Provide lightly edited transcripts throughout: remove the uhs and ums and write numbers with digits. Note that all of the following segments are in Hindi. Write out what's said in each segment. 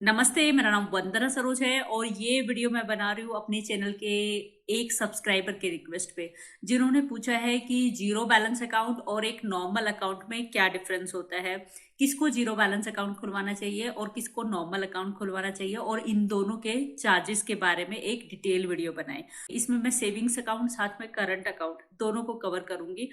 नमस्ते, मेरा नाम वंदना सरोज है और ये वीडियो मैं बना रही हूँ अपने चैनल के एक सब्सक्राइबर के रिक्वेस्ट पे, जिन्होंने पूछा है कि जीरो बैलेंस अकाउंट और एक नॉर्मल अकाउंट में क्या डिफरेंस होता है, किसको जीरो बैलेंस अकाउंट खुलवाना चाहिए और किसको नॉर्मल अकाउंट खुलवाना चाहिए और इन दोनों के चार्जेस के बारे में एक डिटेल वीडियो बनाए। इसमें मैं सेविंग्स अकाउंट साथ में करंट अकाउंट दोनों को कवर करूंगी।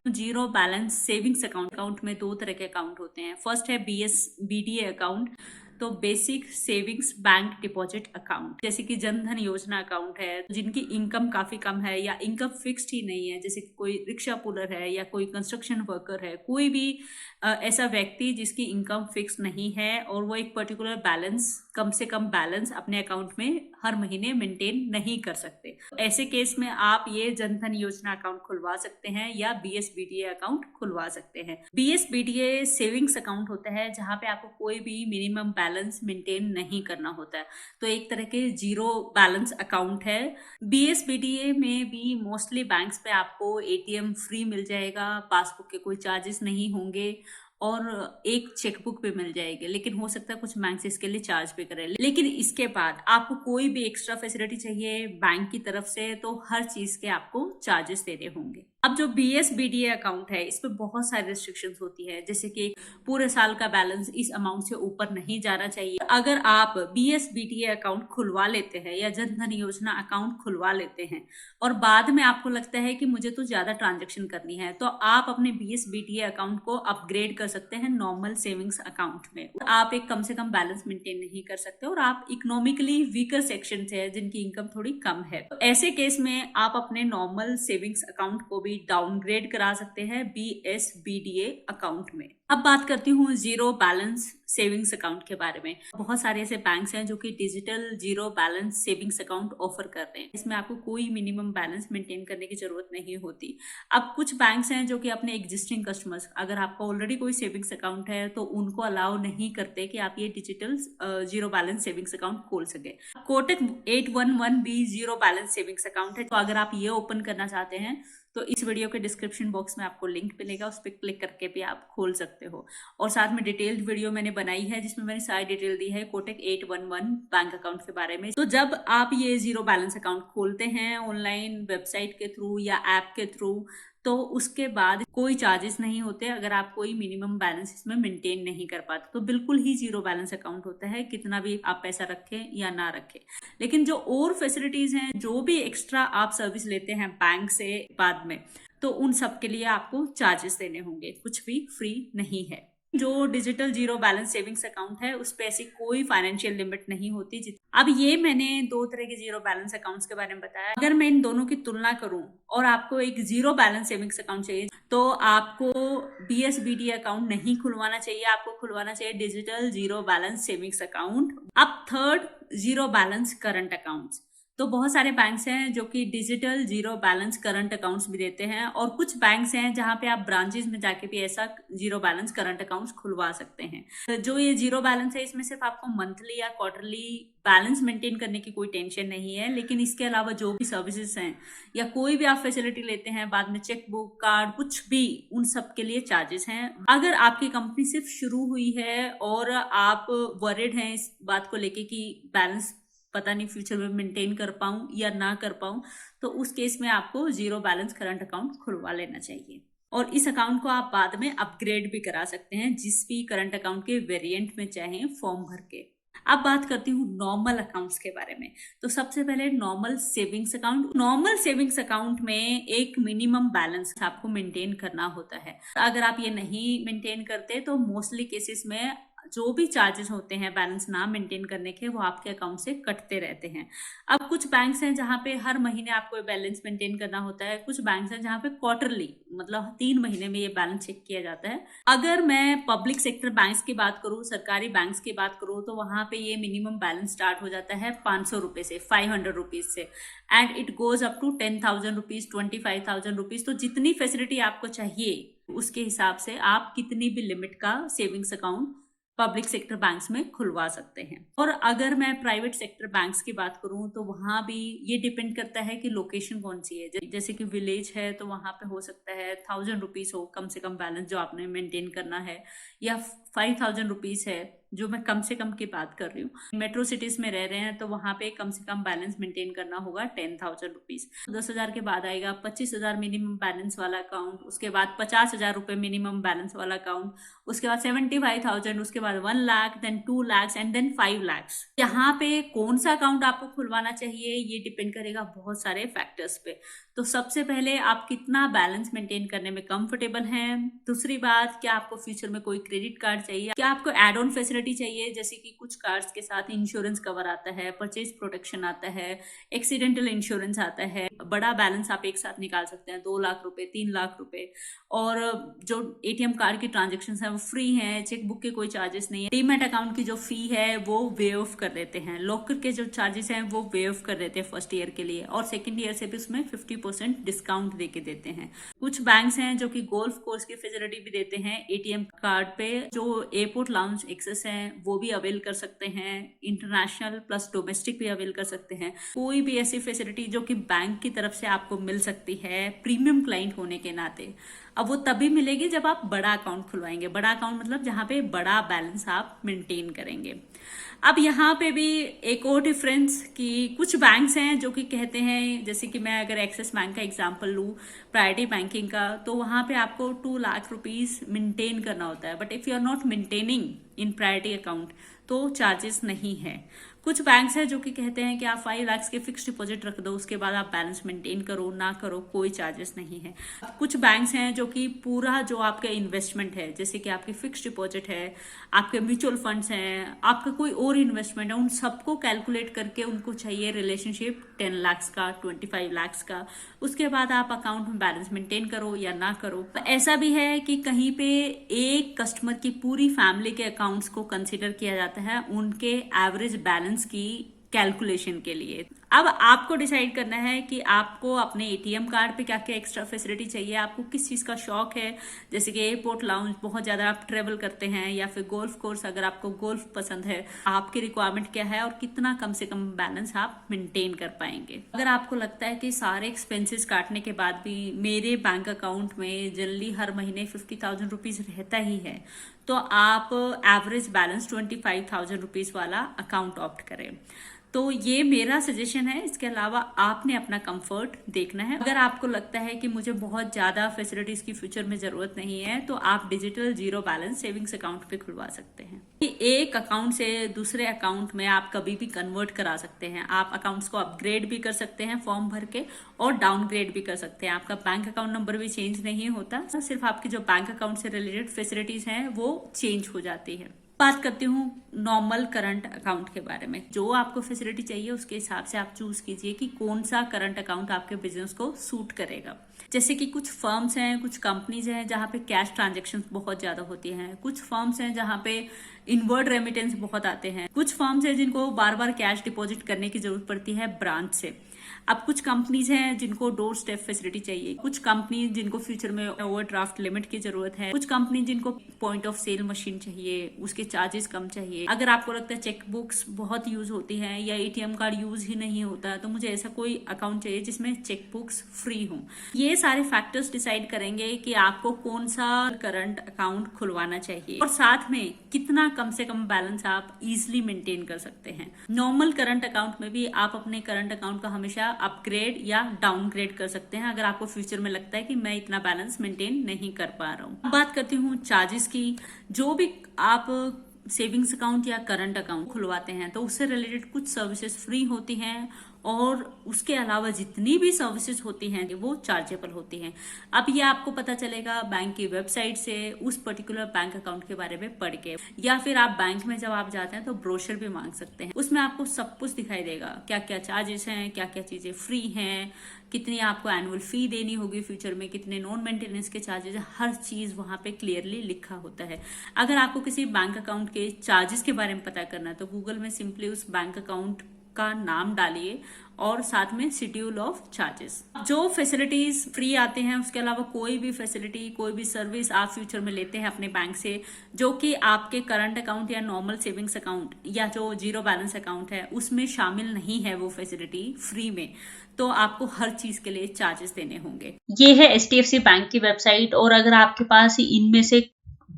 जीरो बैलेंस सेविंग्स अकाउंट में दो तरह के अकाउंट होते हैं। फर्स्ट है BSBDA अकाउंट, तो basic savings bank deposit account, जैसे कि जन धन योजना अकाउंट है। जिनकी इनकम काफी कम है या इनकम फिक्स्ड ही नहीं है, जैसे कि कोई रिक्शा पुलर है या कोई कंस्ट्रक्शन वर्कर है, कोई भी ऐसा व्यक्ति जिसकी इनकम फिक्स नहीं है और वो एक पर्टिकुलर बैलेंस, कम से कम बैलेंस अपने अकाउंट में हर महीने मेंटेन नहीं कर सकते, ऐसे केस में आप ये जन धन योजना अकाउंट खुलवा सकते हैं या BSBDA अकाउंट खुलवा सकते हैं। BSBDA सेविंग्स अकाउंट होता है जहां पे आपको कोई भी मिनिमम बैलेंस मेंटेन नहीं करना होता है, तो एक तरह के जीरो बैलेंस अकाउंट है। BSBDA में भी मोस्टली बैंक्स पे आपको ATM फ्री मिल जाएगा, पासबुक के कोई चार्जेस नहीं होंगे और एक चेकबुक पे मिल जाएगी, लेकिन हो सकता है कुछ बैंक इसके लिए चार्ज पे करें। लेकिन इसके बाद आपको कोई भी एक्स्ट्रा फैसिलिटी चाहिए बैंक की तरफ से तो हर चीज के आपको चार्जेस देने होंगे। अब जो BSBDA अकाउंट है, इस पे बहुत सारी रिस्ट्रिक्शंस होती है, जैसे कि पूरे साल का बैलेंस इस अमाउंट से ऊपर नहीं जाना चाहिए। अगर आप BSBDA अकाउंट खुलवा लेते हैं या जन धन योजना अकाउंट खुलवा लेते हैं और बाद में आपको लगता है कि मुझे तो ज्यादा ट्रांजेक्शन करनी है, तो आप अपने BSBDA अकाउंट को अपग्रेड कर सकते हैं नॉर्मल सेविंग्स अकाउंट में। आप एक कम से कम बैलेंस मेंटेन नहीं कर सकते और आप इकोनॉमिकली वीकर सेक्शन से है जिनकी इनकम थोड़ी कम है, तो ऐसे केस में आप अपने नॉर्मल सेविंग्स अकाउंट को भी डाउनग्रेड करा सकते हैं BSBDA अकाउंट में। अब बात करती हूँ जीरो बैलेंस सेविंग्स अकाउंट के बारे में। बहुत सारे ऐसे बैंक्स हैं जो कि digital zero balance savings account offer कर रहे हैं। इसमें आपको कोई मिनिमम बैलेंस मेंटेन करने की जरूरत नहीं होती। अब कुछ बैंक्स हैं जो कि अपने एग्जिस्टिंग कस्टमर्स, अगर आपका ऑलरेडी कोई सेविंग्स अकाउंट है तो उनको अलाउ नहीं करते कि आप ये digital zero balance savings account खोल सके। Kotak 811B zero balance savings account है, तो अगर आप ये ओपन करना चाहते हैं तो इस वीडियो के डिस्क्रिप्शन बॉक्स में आपको लिंक मिलेगा, उस पर क्लिक करके भी आप खोल सकते हो। और साथ में डिटेल्ड वीडियो मैंने बनाई है जिसमें मैंने सारी डिटेल दी है कोटक 811 बैंक अकाउंट के बारे में। तो जब आप ये जीरो बैलेंस अकाउंट खोलते हैं ऑनलाइन वेबसाइट के थ्रू या ऐप के थ्रू, तो उसके बाद कोई चार्जेस नहीं होते अगर आप कोई मिनिमम बैलेंस इसमें मेंटेन नहीं कर पाते, तो बिल्कुल ही जीरो बैलेंस अकाउंट होता है, कितना भी आप पैसा रखें या ना रखें। लेकिन जो और फैसिलिटीज हैं, जो भी एक्स्ट्रा आप सर्विस लेते हैं बैंक से बाद में, तो उन सब के लिए आपको चार्जेस देने होंगे, कुछ भी फ्री नहीं है। जो digital zero balance savings account है उस पे ऐसी कोई फाइनेंशियल लिमिट नहीं होती। अब ये मैंने दो तरह के जीरो बैलेंस अकाउंट्स के बारे में बताया। अगर मैं इन दोनों की तुलना करूं और आपको एक जीरो बैलेंस सेविंग्स अकाउंट चाहिए तो आपको BSBDA अकाउंट नहीं खुलवाना चाहिए, आपको खुलवाना चाहिए digital zero balance savings account. अब third, zero balance current accounts. तो बहुत सारे बैंक्स हैं जो कि digital zero balance current accounts भी देते हैं और कुछ बैंक्स हैं जहां पे आप ब्रांचेस में जाके भी ऐसा जीरो बैलेंस करंट अकाउंट्स खुलवा सकते हैं। तो जो ये जीरो बैलेंस है, इसमें सिर्फ आपको मंथली या क्वार्टरली बैलेंस मेंटेन करने की कोई टेंशन नहीं है, लेकिन इसके अलावा जो भी सर्विसेज हैं या कोई भी आप फैसिलिटी लेते हैं बाद में, चेकबुक, कार्ड, कुछ भी, उन सब के लिए चार्जेस हैं। अगर आपकी कंपनी सिर्फ शुरू हुई है और आप वरिड हैं इस बात को लेके कि बैलेंस पता नहीं फ्यूचर में मेंटेन कर पाऊं या ना कर पाऊं, तो उस केस में आपको जीरो बैलेंस करंट अकाउंट खुलवा लेना चाहिए और इस अकाउंट को आप बाद में अपग्रेड भी करा सकते हैं जिस भी करंट अकाउंट के वेरिएंट में चाहें फॉर्म भर के। अब बात करती हूँ नॉर्मल अकाउंट्स के बारे में। तो सबसे पहले normal savings account. Normal savings account में एक मिनिमम बैलेंस आपको मेंटेन करना होता है। अगर आप ये नहीं मेंटेन करते तो मोस्टली केसेस में जो भी चार्जेस होते हैं बैलेंस ना मेंटेन करने के, वो आपके अकाउंट से कटते रहते हैं। अब कुछ बैंक्स हैं जहां पे हर महीने आपको बैलेंस मेंटेन करना होता है, कुछ बैंक्स हैं जहां पे क्वार्टरली, मतलब 3 महीने में ये बैलेंस चेक किया जाता है। अगर मैं पब्लिक सेक्टर बैंक्स की बात करूं, सरकारी बैंक्स की बात करूं, तो वहां पे ये मिनिमम बैलेंस स्टार्ट हो जाता है 500 रुपए से, 500 रुपीज से, and it goes up to 10,000 rupees, 25,000 rupees. तो जितनी फैसिलिटी आपको चाहिए उसके हिसाब से आप कितनी भी लिमिट का savings account public sector banks में खुलवा सकते हैं। और अगर मैं प्राइवेट सेक्टर बैंक्स की बात करूं तो वहां भी ये डिपेंड करता है कि लोकेशन कौन सी है। जैसे कि विलेज है तो वहां पे हो सकता है 1,000 रुपीज हो कम से कम बैलेंस जो आपने मेंटेन करना है, या 5,000 रुपीज़ है, जो मैं कम से कम की बात कर रही हूँ। मेट्रो सिटीज में रह रहे हैं तो वहाँ पे कम से कम बैलेंस मेंटेन करना होगा 10,000 रुपीज़। 10,000 के बाद आएगा 25,000 मिनिमम बैलेंस वाला अकाउंट, उसके बाद 50,000 रुपये मिनिमम बैलेंस वाला अकाउंट, उसके बाद 75,000, उसके बाद 1 lakh, then 2 lakh and then 5 lakh. यहाँ पे कौन सा अकाउंट आपको खुलवाना चाहिए ये डिपेंड करेगा बहुत सारे फैक्टर्स पे। तो सबसे पहले आप कितना बैलेंस मेंटेन करने में कंफर्टेबल हैं। दूसरी बात, क्या आपको फ्यूचर में कोई क्रेडिट कार्ड चाहिए, क्या आपको एड ऑन फैसिलिटी चाहिए, जैसे कि कुछ कार्ड्स के साथ इंश्योरेंस कवर आता है, परचेज प्रोटेक्शन आता है, एक्सीडेंटल इंश्योरेंस आता है, बड़ा बैलेंस आप एक साथ निकाल सकते हैं, 2 लाख रुपए, 3 लाख रुपए, और जो एटीएम कार्ड की ट्रांजेक्शन है वो फ्री है, चेकबुक के कोई चार्जेस नहीं है, डीमैट अकाउंट की जो फी है वो वे ऑफ कर देते हैं, लॉकर के जो चार्जेस हैं वो वे ऑफ कर देते हैं फर्स्ट ईयर के लिए, और सेकेंड ईयर से भी उसमें 50% डिस्काउंट दे के देते हैं। कुछ बैंक्स हैं जो कि गोल्फ कोर्स की फैसिलिटी भी देते हैं एटीएम कार्ड पे, जो एयरपोर्ट लाउंज एक्सेस हैं वो भी अवेल कर सकते हैं, इंटरनेशनल प्लस डोमेस्टिक भी अवेल कर सकते हैं। कोई भी ऐसी फैसिलिटी जो कि बैंक की तरफ से आपको मिल सकती है प्रीमियम क्लाइंट होने के नाते, अब वो तभी मिलेगी जब आप बड़ा अकाउंट खुलवाएंगे। बड़ा अकाउंट मतलब जहां पे बड़ा बैलेंस आप मेंटेन करेंगे। अब यहाँ पे भी एक और डिफरेंस कि कुछ बैंक्स हैं जो कि कहते हैं, जैसे कि मैं अगर एक्सिस बैंक का एग्जांपल लूँ प्रायोरिटी बैंकिंग का, तो वहाँ पे आपको 2 लाख रुपीस मेंटेन करना होता है, but if you are not maintaining in priority account तो चार्जेस नहीं है। कुछ बैंक्स हैं जो कि कहते हैं कि आप 5 लाख के फिक्स डिपॉजिट रख दो, उसके बाद आप बैलेंस मेंटेन करो ना करो कोई चार्जेस नहीं है। कुछ बैंक्स हैं जो कि पूरा जो आपका इन्वेस्टमेंट है, जैसे कि आपकी फिक्स डिपॉजिट है, आपके म्यूचुअल फंड्स हैं, आपका कोई और इन्वेस्टमेंट है, उन सबको कैलकुलेट करके उनको चाहिए रिलेशनशिप 10 लाख का, 25 लाख का, उसके बाद आप अकाउंट में बैलेंस मेंटेन करो या ना करो। तो ऐसा भी है कि कहीं पे एक कस्टमर की पूरी फैमिली के अकाउंट्स को कंसिडर किया जाता है उनके एवरेज बैलेंस की कैलकुलेशन के लिए। अब आपको डिसाइड करना है कि आपको अपने एटीएम कार्ड पे क्या क्या एक्स्ट्रा फैसिलिटी चाहिए, आपको किस चीज़ का शौक है, जैसे कि एयरपोर्ट लाउंज बहुत ज़्यादा आप ट्रेवल करते हैं, या फिर गोल्फ कोर्स अगर आपको गोल्फ पसंद है, आपकी रिक्वायरमेंट क्या है और कितना कम से कम बैलेंस आप मेंटेन कर पाएंगे। अगर आपको लगता है कि सारे एक्सपेंसेस काटने के बाद भी मेरे बैंक अकाउंट में जनरली हर महीने 50,000 रुपीज़ रहता ही है, तो आप एवरेज बैलेंस 25,000 रुपीज़ वाला अकाउंट ऑप्ट करें। तो ये मेरा सजेशन है। इसके अलावा आपने अपना कंफर्ट देखना है। अगर आपको लगता है कि मुझे बहुत ज़्यादा फैसिलिटीज़ की फ्यूचर में ज़रूरत नहीं है, तो आप digital zero balance savings account पे खुलवा सकते हैं। एक अकाउंट से दूसरे अकाउंट में आप कभी भी कन्वर्ट करा सकते हैं। आप अकाउंट्स को अपग्रेड भी कर सकते हैं फॉर्म भर के, और डाउनग्रेड भी कर सकते हैं। आपका बैंक अकाउंट नंबर भी चेंज नहीं होता, सिर्फ आपकी जो बैंक अकाउंट से रिलेटेड फैसिलिटीज़ हैं वो चेंज हो जाती है। बात करती हूँ नॉर्मल करंट अकाउंट के बारे में। जो आपको फैसिलिटी चाहिए उसके हिसाब से आप चूज कीजिए कि कौन सा करंट अकाउंट आपके बिजनेस को सूट करेगा। जैसे कि कुछ फर्म्स हैं, कुछ कंपनीज हैं जहाँ पे कैश ट्रांजैक्शंस बहुत ज्यादा होती हैं, कुछ फर्म्स हैं जहाँ पे इनवर्ड रेमिटेंस बहुत आते हैं, कुछ फर्म्स हैं जिनको बार बार कैश डिपॉजिट करने की जरूरत पड़ती है ब्रांच से। अब कुछ कंपनीज हैं जिनको डोर स्टेप फैसिलिटी चाहिए, कुछ कंपनी जिनको फ्यूचर में ओवरड्राफ्ट लिमिट की जरूरत है, कुछ कंपनी जिनको पॉइंट ऑफ सेल मशीन चाहिए, उसके चार्जेस कम चाहिए। अगर आपको लगता है चेक बुक्स बहुत यूज होती हैं या एटीएम कार्ड यूज ही नहीं होता, तो मुझे ऐसा कोई अकाउंट चाहिए जिसमें चेक बुक्स फ्री हो। ये सारे फैक्टर्स डिसाइड करेंगे कि आपको कौन सा करंट अकाउंट खुलवाना चाहिए और साथ में कितना कम से कम बैलेंस आप इजिली मेंटेन कर सकते हैं। नॉर्मल करंट अकाउंट में भी आप अपने करंट अकाउंट का हमेशा अपग्रेड या डाउनग्रेड कर सकते हैं अगर आपको फ्यूचर में लगता है कि मैं इतना बैलेंस मेंटेन नहीं कर पा रहा हूँ। बात करती हूँ चार्जेस की। जो भी आप सेविंग्स अकाउंट या करंट अकाउंट खुलवाते हैं तो उससे रिलेटेड कुछ सर्विसेज फ्री होती हैं, और उसके अलावा जितनी भी सर्विसेज होती हैं वो चार्जेबल होती हैं। अब ये आपको पता चलेगा बैंक की वेबसाइट से, उस पर्टिकुलर बैंक अकाउंट के बारे में पढ़ के, या फिर आप बैंक में जब आप जाते हैं तो ब्रोशर भी मांग सकते हैं। उसमें आपको सब कुछ दिखाई देगा, क्या क्या चार्जेस हैं, क्या क्या चीजें फ्री हैं, कितनी आपको एनुअल फी देनी होगी फ्यूचर में, कितने नॉन मेंटेनेंस के चार्जेस है, हर चीज वहां पे क्लियरली लिखा होता है। अगर आपको किसी बैंक अकाउंट के चार्जेस के बारे में पता करना है तो गूगल में सिंपली उस बैंक अकाउंट का नाम डालिए और साथ में शेड्यूल ऑफ चार्जेस। जो फैसिलिटीज फ्री आते हैं उसके अलावा कोई भी फैसिलिटी, कोई भी सर्विस आप फ्यूचर में लेते हैं अपने बैंक से जो कि आपके करंट अकाउंट या नॉर्मल सेविंग्स अकाउंट या जो जीरो बैलेंस अकाउंट है उसमें शामिल नहीं है वो फैसिलिटी फ्री में, तो आपको हर चीज के लिए चार्जेस देने होंगे। ये है HDFC बैंक की वेबसाइट, और अगर आपके पास इनमें से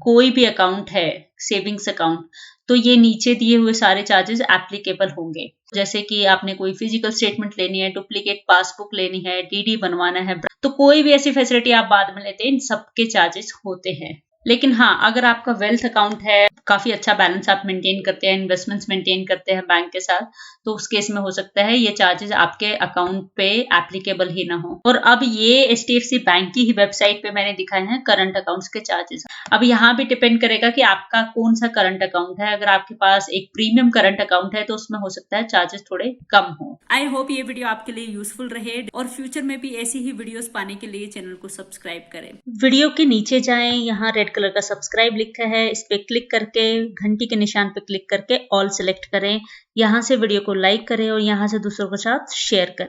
कोई भी अकाउंट है सेविंग्स अकाउंट, तो ये नीचे दिए हुए सारे चार्जेस एप्लीकेबल होंगे। जैसे कि आपने कोई फिजिकल स्टेटमेंट लेनी है, डुप्लीकेट पासबुक लेनी है, डीडी बनवाना है, तो कोई भी ऐसी फैसिलिटी आप बाद में लेते हैं, इन सबके चार्जेस होते हैं। लेकिन हाँ, अगर आपका वेल्थ अकाउंट है, काफी अच्छा बैलेंस आप मेंटेन करते हैं, इन्वेस्टमेंट्स मेंटेन करते हैं बैंक के साथ, तो उस केस में हो सकता है ये चार्जेस आपके अकाउंट पे एप्लीकेबल ही ना हो। और अब ये HDFC बैंक की ही वेबसाइट पे मैंने दिखाए हैं करंट अकाउंट्स के चार्जेस। अब यहाँ भी डिपेंड करेगा कि आपका कौन सा करंट अकाउंट है। अगर आपके पास एक प्रीमियम करंट अकाउंट है तो उसमें हो सकता है चार्जेस थोड़े कम हो। आई होप ये वीडियो आपके लिए यूजफुल रहे और फ्यूचर में भी ऐसी ही वीडियोस पाने के लिए चैनल को सब्सक्राइब करें। वीडियो के नीचे जाएं, यहाँ रेड कलर का सब्सक्राइब लिखा है, इस पे क्लिक करके घंटी के निशान पे क्लिक करके ऑल सेलेक्ट करें। यहाँ से वीडियो को लाइक करें और यहाँ से दूसरों के साथ शेयर करें।